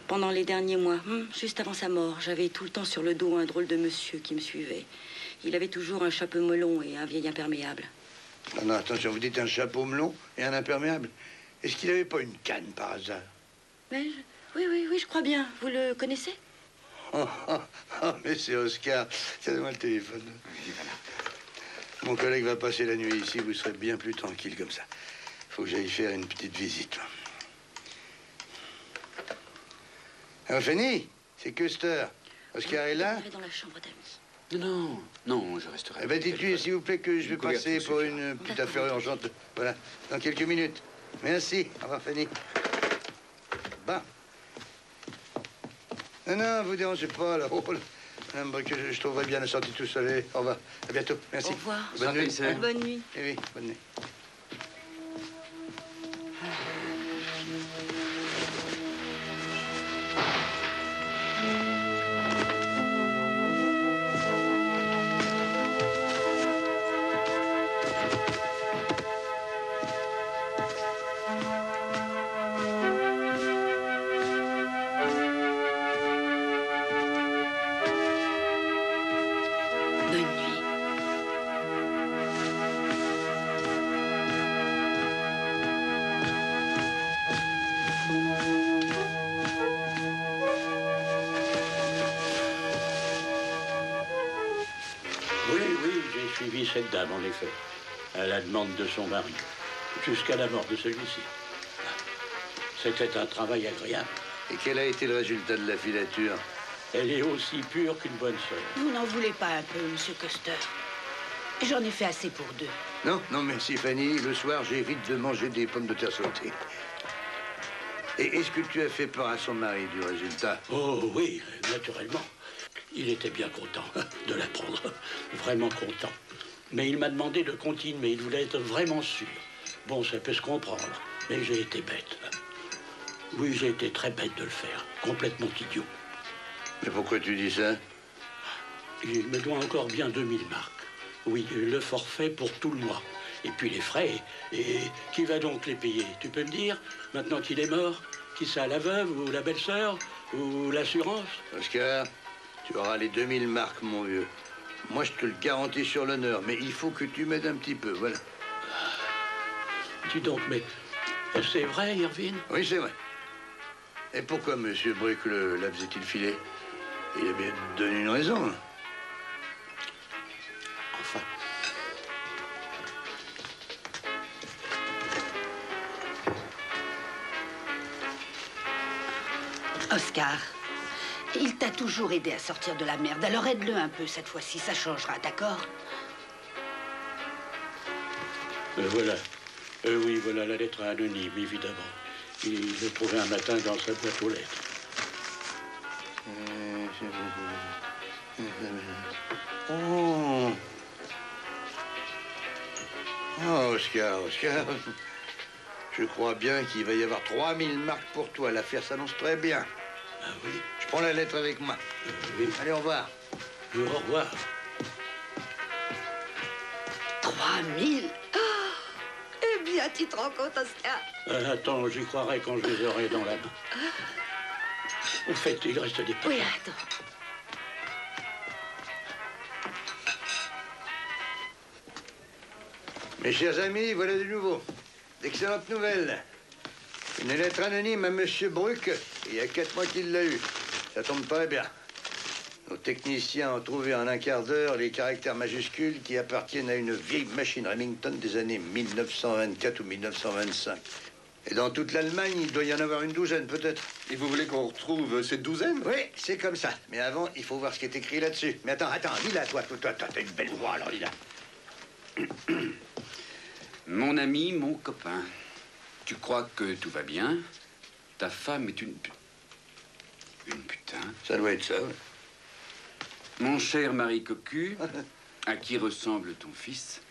Pendant les derniers mois, juste avant sa mort, j'avais tout le temps sur le dos un drôle de monsieur qui me suivait. Il avait toujours un chapeau melon et un vieil imperméable. Ah non, attention, vous dites un chapeau melon et un imperméable. Est-ce qu'il n'avait pas une canne par hasard? Mais oui, je crois bien. Vous le connaissez? Oh, mais c'est Oscar. Tiens-moi le téléphone. Oui, voilà. Mon collègue va passer la nuit ici. Vous serez bien plus tranquille comme ça. Faut que j'aille faire une petite visite. Eugénie, c'est Custer. Oscar est là? Il est dans la chambre d'amis. Non, non, je resterai. Eh ben, dites-lui, s'il vous plaît, que je vais passer pour une petite affaire urgente. Voilà, dans quelques minutes. Merci. Au revoir, Fanny. Bon. Non, non, vous dérangez pas, là. Oh, Madame Bruck, je trouverai bien la sortie tout seul. Au revoir. À bientôt. Merci. Au revoir. Bonne nuit. Bonne nuit. Eh oui, bonne nuit. Suivi cette dame, en effet, à la demande de son mari, jusqu'à la mort de celui-ci. C'était un travail agréable. Et quel a été le résultat de la filature? Elle est aussi pure qu'une bonne sœur. Vous n'en voulez pas un peu, Monsieur Custer? J'en ai fait assez pour deux. Non, non, merci, Fanny. Le soir, j'évite de manger des pommes de terre sautées. Et est-ce que tu as fait peur à son mari du résultat? Oh oui, naturellement. Il était bien content de l'apprendre, vraiment content. Mais il m'a demandé de continuer, il voulait être vraiment sûr. Bon, ça peut se comprendre, mais j'ai été bête. Oui, j'ai été très bête de le faire, complètement idiot. Mais pourquoi tu dis ça? Il me doit encore bien 2000 marks. Oui, le forfait pour tout le mois. Et puis les frais. Et qui va donc les payer? Tu peux me dire, maintenant qu'il est mort? Qui ça, la veuve ou la belle-sœur ou l'assurance? Oscar, tu auras les 2000 marks, mon vieux. Moi, je te le garantis sur l'honneur, mais il faut que tu m'aides un petit peu, voilà. Dis donc, mais c'est vrai, Irvine? Oui, c'est vrai. Et pourquoi M. Bruck la faisait-il filer? Il a bien donné une raison. Enfin. Oscar, il t'a toujours aidé à sortir de la merde. Alors aide-le un peu cette fois-ci, ça changera, d'accord? Voilà. Oui, voilà la lettre anonyme, évidemment. Il l'a trouvée un matin dans sa boîte aux lettres. Oh. Oh, Oscar. Je crois bien qu'il va y avoir 3000 marks pour toi. L'affaire s'annonce très bien. Ah oui? Je prends la lettre avec moi. Oui. Allez, au revoir. Au revoir. 3000? Oh, eh bien, tu te rends compte, Oscar? Attends, j'y croirai quand je les aurai dans la main. Au fait, il reste des papiers. Oui, attends. Mes chers amis, voilà du nouveau. D'excellentes nouvelles. Une lettre anonyme à M. Bruck. Il y a 4 mois qu'il l'a eue. Ça tombe très bien. Nos techniciens ont trouvé en un quart d'heure les caractères majuscules qui appartiennent à une vieille machine Remington des années 1924 ou 1925. Et dans toute l'Allemagne, il doit y en avoir une douzaine, peut-être. Et vous voulez qu'on retrouve cette douzaine? Oui, c'est comme ça. Mais avant, il faut voir ce qui est écrit là-dessus. Mais attends, lis-la, toi, t'as une belle voix, alors lis-la. Mon ami, mon copain, tu crois que tout va bien? Ta femme est une putain. Ça doit être ça, oui. Mon cher Marie Cocu, à qui ressemble ton fils?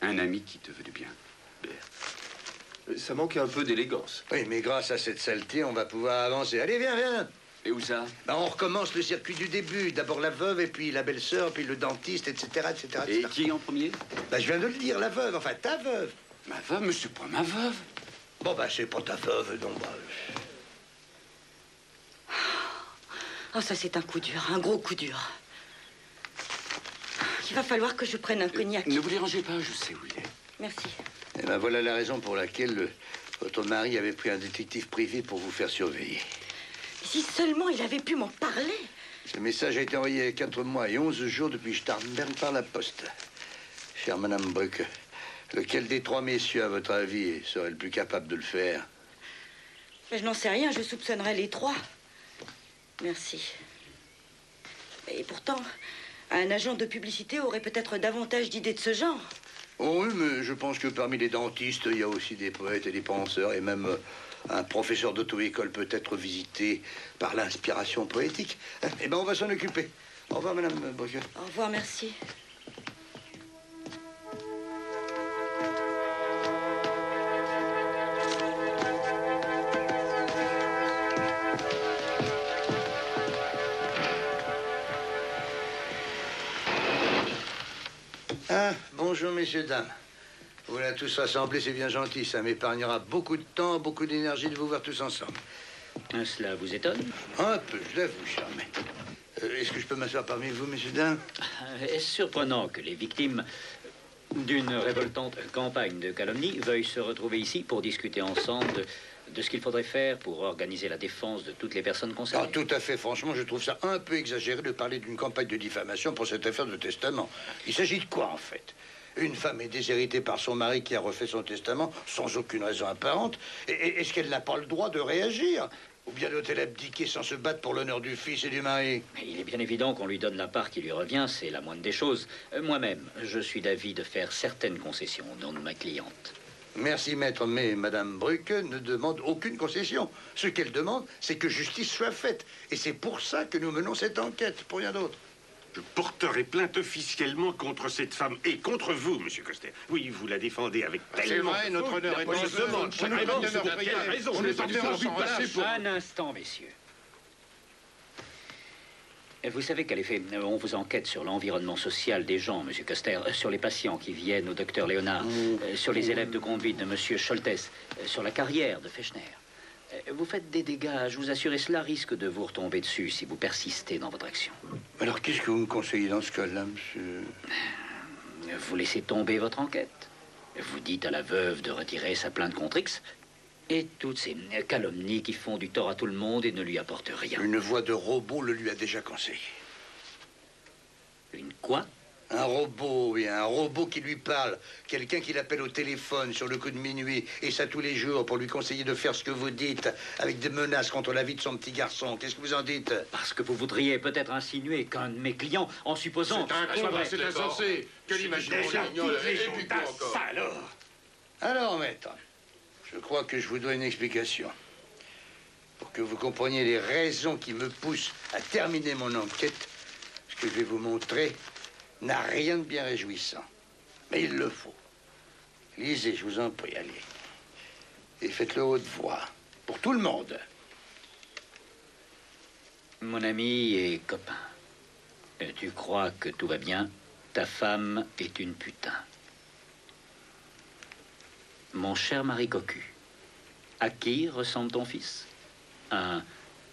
Un ami qui te veut du bien. Ça manque un peu d'élégance. Oui, mais grâce à cette saleté, on va pouvoir avancer. Allez, viens. Et où ça? Ben, on recommence le circuit du début. D'abord la veuve, et puis la belle-sœur, puis le dentiste, etc., etc. Et qui en premier? Ben, je viens de le dire, la veuve, enfin, ta veuve. Ma veuve? Mais c'est pas ma veuve. Bon, ben, c'est pas ta veuve, donc... Oh, ça, c'est un coup dur, un gros coup dur. Il va falloir que je prenne un cognac. Ne vous dérangez pas, je sais où il est. Merci. Eh ben, voilà la raison pour laquelle votre mari avait pris un détective privé pour vous faire surveiller. Si seulement il avait pu m'en parler. Ce message a été envoyé il y a 4 mois et 11 jours depuis Starnberg par la poste. Chère Madame Bruck, lequel des 3 messieurs, à votre avis, serait le plus capable de le faire? Mais je n'en sais rien, je soupçonnerais les 3. Merci. Et pourtant, Un agent de publicité aurait peut-être davantage d'idées de ce genre. Oh oui, mais je pense que parmi les dentistes, il y a aussi des poètes et des penseurs, et même un professeur d'auto-école peut être visité par l'inspiration poétique. Eh bien, on va s'en occuper. Au revoir, Madame Bruck. Au revoir, merci. Ah, bonjour, messieurs, dames. Voilà, tous rassemblés, c'est bien gentil. Ça m'épargnera beaucoup de temps, beaucoup d'énergie de vous voir tous ensemble. Cela vous étonne? Un peu, je l'avoue, charmé. Est-ce que je peux m'asseoir parmi vous, messieurs, dames? Est-ce surprenant que les victimes d'une révoltante campagne de calomnie veuillent se retrouver ici pour discuter ensemble de ce qu'il faudrait faire pour organiser la défense de toutes les personnes concernées? Ah, tout à fait. Franchement, je trouve ça un peu exagéré de parler d'une campagne de diffamation pour cette affaire de testament. Il s'agit de quoi, en fait? Une femme est déshéritée par son mari qui a refait son testament sans aucune raison apparente. Est-ce qu'elle n'a pas le droit de réagir? Ou bien doit-elle abdiquer sans se battre pour l'honneur du fils et du mari? Il est bien évident qu'on lui donne la part qui lui revient, c'est la moindre des choses. Moi-même, je suis d'avis de faire certaines concessions au nom de ma cliente. Merci, maître, mais Madame Bruck ne demande aucune concession. Ce qu'elle demande, c'est que justice soit faite. Et c'est pour ça que nous menons cette enquête, pour rien d'autre. Je porterai plainte officiellement contre cette femme et contre vous, monsieur Coster. Oui, vous la défendez avec tellement... C'est vrai, notre honneur est en jeu. Je demande chaque fois, pour quelle raison? On est entendu passer pour... Un instant, messieurs. Vous savez qu'à l'effet, on vous enquête sur l'environnement social des gens, monsieur Coster, sur les patients qui viennent au docteur Léonard, sur les élèves de conduite de monsieur Scholtes, sur la carrière de Fechner. Vous faites des dégâts, je vous assure, et cela risque de vous retomber dessus si vous persistez dans votre action. Alors, qu'est-ce que vous me conseillez dans ce cas-là, monsieur? Vous laissez tomber votre enquête. Vous dites à la veuve de retirer sa plainte contre X, et toutes ces calomnies qui font du tort à tout le monde et ne lui apportent rien. Une voix de robot le lui a déjà conseillé. Une quoi? Un robot, oui, un robot qui lui parle. Quelqu'un qui l'appelle au téléphone sur le coup de minuit, et ça tous les jours, pour lui conseiller de faire ce que vous dites, avec des menaces contre la vie de son petit garçon. Qu'est-ce que vous en dites? Parce que vous voudriez peut-être insinuer qu'un de mes clients, en supposant... C'est insensé. Que l'imagination ignore et puis quoi encore? Alors, maître, je crois que je vous dois une explication. Pour que vous compreniez les raisons qui me poussent à terminer mon enquête, ce que je vais vous montrer n'a rien de bien réjouissant. Mais il le faut. Lisez, je vous en prie, allez. Et faites-le haute voix. Pour tout le monde. Mon ami et copain, tu crois que tout va bien? Ta femme est une putain. Mon cher Marie Cocu, à qui ressemble ton fils? Un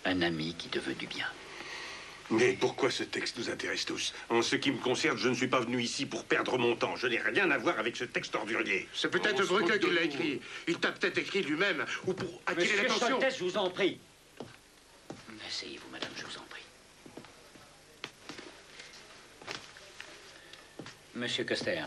ami qui te veut du bien. Mais pourquoi ce texte nous intéresse tous? En ce qui me concerne, je ne suis pas venu ici pour perdre mon temps. Je n'ai rien à voir avec ce texte ordurier. C'est peut-être Bruck qui l'a écrit. Il t'a peut-être écrit lui-même, ou pour attirer l'attention. Monsieur Scholtes, je vous en prie. Asseyez-vous, madame, je vous en prie. Monsieur Coster,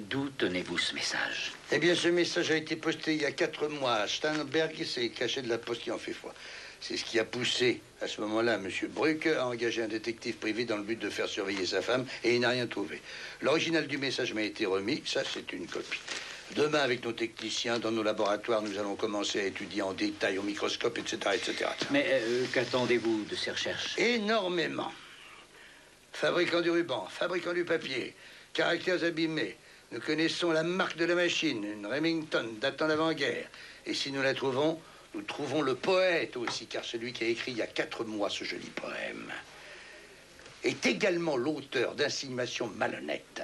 d'où tenez-vous ce message? Eh bien, ce message a été posté il y a 4 mois à Steinberg. C'est caché de la poste qui en fait foi. C'est ce qui a poussé, à ce moment-là, M. Bruck à engager un détective privé dans le but de faire surveiller sa femme, et il n'a rien trouvé. L'original du message m'a été remis, ça c'est une copie. Demain, avec nos techniciens, dans nos laboratoires, nous allons commencer à étudier en détail au microscope, etc., etc. Mais qu'attendez-vous de ces recherches? Énormément. Fabricant du ruban, fabricant du papier, caractères abîmés. Nous connaissons la marque de la machine, une Remington datant d'avant-guerre. Et si nous la trouvons, nous trouvons le poète aussi, car celui qui a écrit il y a 4 mois ce joli poème est également l'auteur d'insinuations malhonnêtes,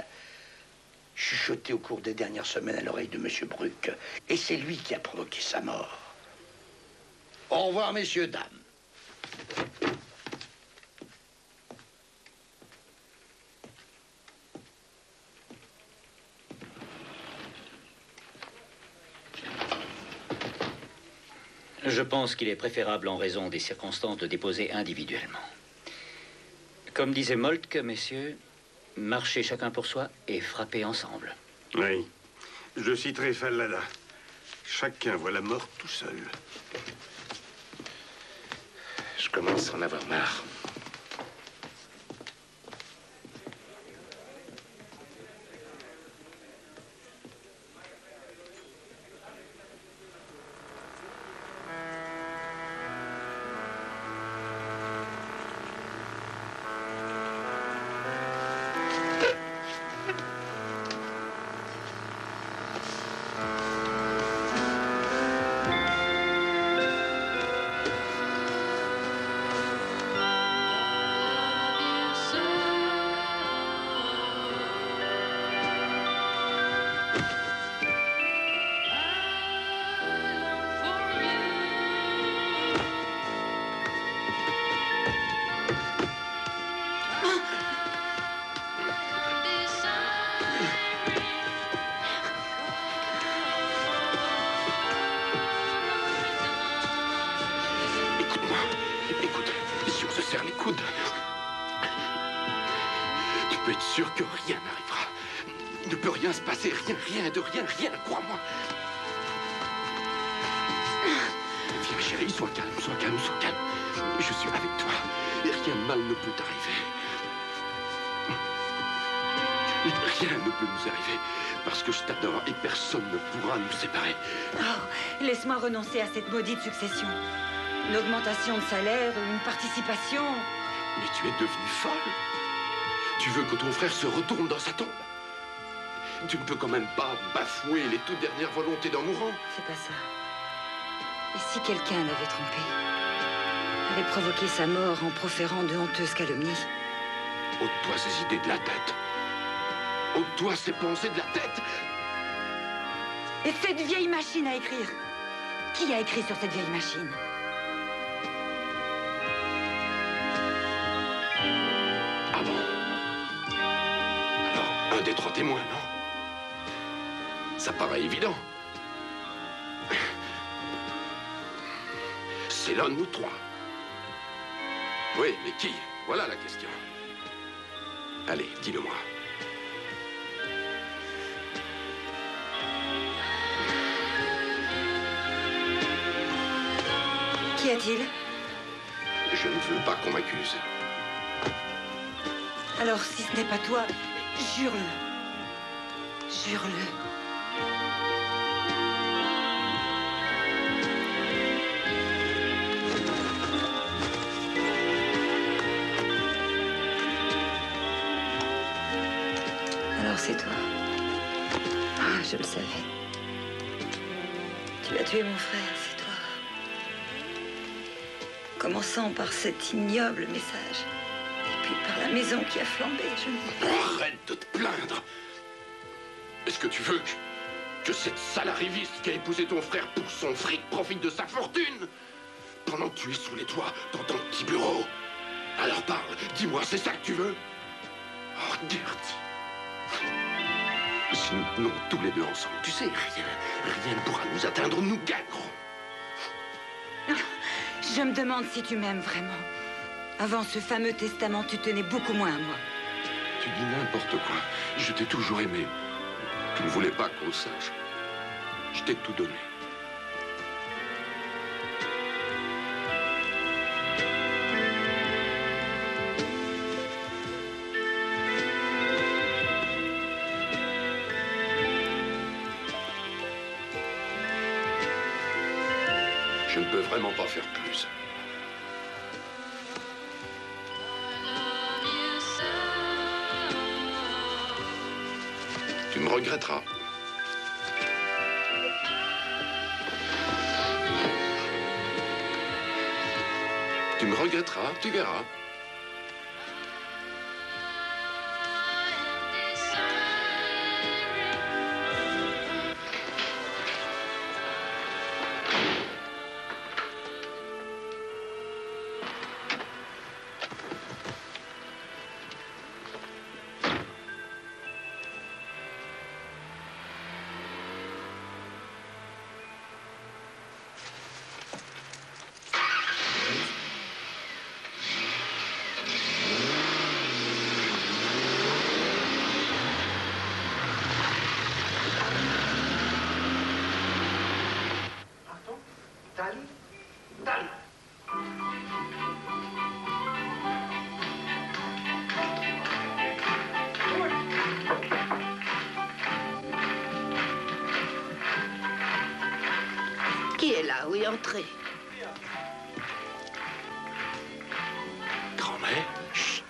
chuchotées au cours des dernières semaines à l'oreille de M. Bruck. Et c'est lui qui a provoqué sa mort. Au revoir, messieurs, dames. Je pense qu'il est préférable, en raison des circonstances, de déposer individuellement. Comme disait Moltke, messieurs, marchez chacun pour soi et frappez ensemble. Oui. Je citerai Fallada. Chacun voit la mort tout seul. Je commence à en avoir marre. être sûr que rien n'arrivera. Il ne peut rien se passer, rien, crois-moi. Viens, chérie, sois calme. Je suis avec toi. Et rien de mal ne peut t'arriver. Rien ne peut nous arriver. Parce que je t'adore et personne ne pourra nous séparer. Oh, laisse-moi renoncer à cette maudite succession. Une augmentation de salaire, une participation. Mais tu es devenue folle. Tu veux que ton frère se retourne dans sa tombe? Tu ne peux quand même pas bafouer les toutes dernières volontés d'un mourant. C'est pas ça. Et si quelqu'un l'avait trompé, avait provoqué sa mort en proférant de honteuses calomnies? Ôte-toi ces idées de la tête. Ôte-toi ces pensées de la tête. Et cette vieille machine à écrire? Qui a écrit sur cette vieille machine? Ah bon? Alors, un des 3 témoins, non? Ça paraît évident. C'est l'un de nous 3. Oui, mais qui? Voilà la question. Allez, dis-le-moi. Qu'y a-t-il? Je ne veux pas qu'on m'accuse. Alors, si ce n'est pas toi, jure-le. Jure-le. Alors, c'est toi. Ah, je le savais. Tu as tué mon frère, c'est toi. Commençant par cet ignoble message. Et puis par la maison qui a flambé, Arrête de te plaindre. Est-ce que tu veux que cette sale arriviste qui a épousé ton frère pour son fric profite de sa fortune? Pendant que tu es sous les toits, dans ton petit bureau. Alors parle, dis-moi, c'est ça que tu veux? Oh, Dirty. Si nous tenons tous les deux ensemble, tu sais, rien ne pourra nous atteindre, nous gagnerons. Je me demande si tu m'aimes vraiment. Avant ce fameux testament, tu tenais beaucoup moins à moi. Tu dis n'importe quoi. Je t'ai toujours aimé. Tu ne voulais pas qu'on le sache. Je t'ai tout donné. Je ne peux vraiment pas faire plus. Tu me regretteras. Tu me regretteras, tu verras. Qui est là? Oui, entrez. Grand-mère, chut.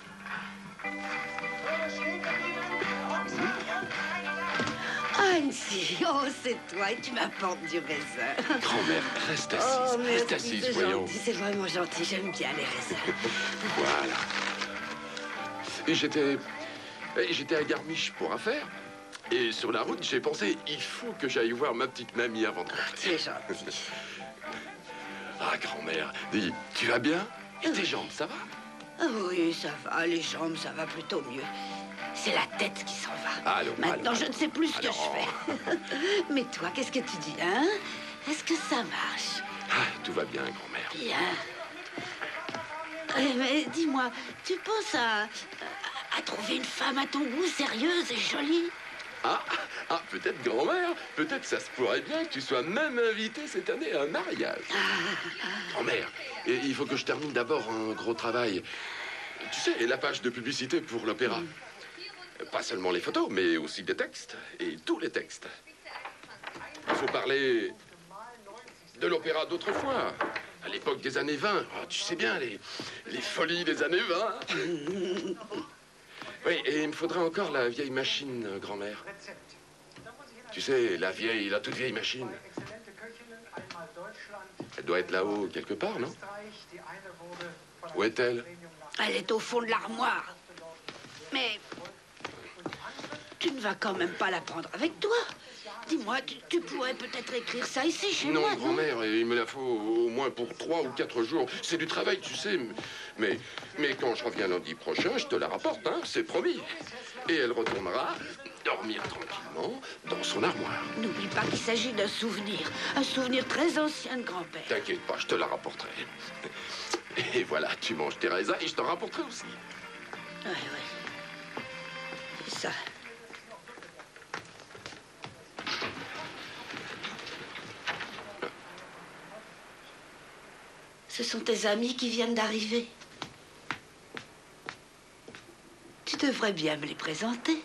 Annecy, oh, c'est toi et tu m'apportes du raisin. Grand-mère, reste assise, Oh, reste merci, assise, c'est voyons. gentil, c'est vraiment gentil, j'aime bien les raisins. Voilà. Et j'étais à Garmisch pour affaires. Et sur la route, j'ai pensé, il faut que j'aille voir ma petite mamie avant de rentrer. Tu es gentil. Ah, grand-mère, dis, tu vas bien? Et tes jambes, ça va? Ah oui, ça va, les jambes, ça va plutôt mieux. C'est la tête qui s'en va. Allons, Maintenant, allons, je ne sais plus ce que allons. je fais. Mais toi, qu'est-ce que tu dis, hein? Est-ce que ça marche? Ah, tout va bien, grand-mère. Bien. Mais dis-moi, tu penses à trouver une femme à ton goût, sérieuse et jolie. Peut-être grand-mère, peut-être ça se pourrait bien que tu sois même invitée cette année à un mariage. Grand-mère, il faut que je termine d'abord un gros travail. Tu sais, la page de publicité pour l'opéra. Pas seulement les photos, mais aussi des textes, et tous les textes. Il faut parler de l'opéra d'autrefois, à l'époque des années 20. Oh, tu sais bien, les folies des années 20. Oui, et il me faudra encore la vieille machine, grand-mère. Tu sais, la toute vieille machine. Elle doit être là-haut, quelque part, non? Où est-elle? Elle est au fond de l'armoire. Mais tu ne vas quand même pas la prendre avec toi. Dis-moi, tu pourrais peut-être écrire ça ici, chez moi, non, grand-mère, il me la faut au moins pour 3 ou 4 jours. C'est du travail, tu sais. Mais quand je reviens lundi prochain, je te la rapporte, hein, c'est promis. Et elle retournera dormir tranquillement dans son armoire. N'oublie pas qu'il s'agit d'un souvenir très ancien de grand-père. T'inquiète pas, je te la rapporterai. Et voilà, tu manges tes raisins et je t'en rapporterai aussi. Ouais. C'est ça. Ce sont tes amis qui viennent d'arriver. Tu devrais bien me les présenter.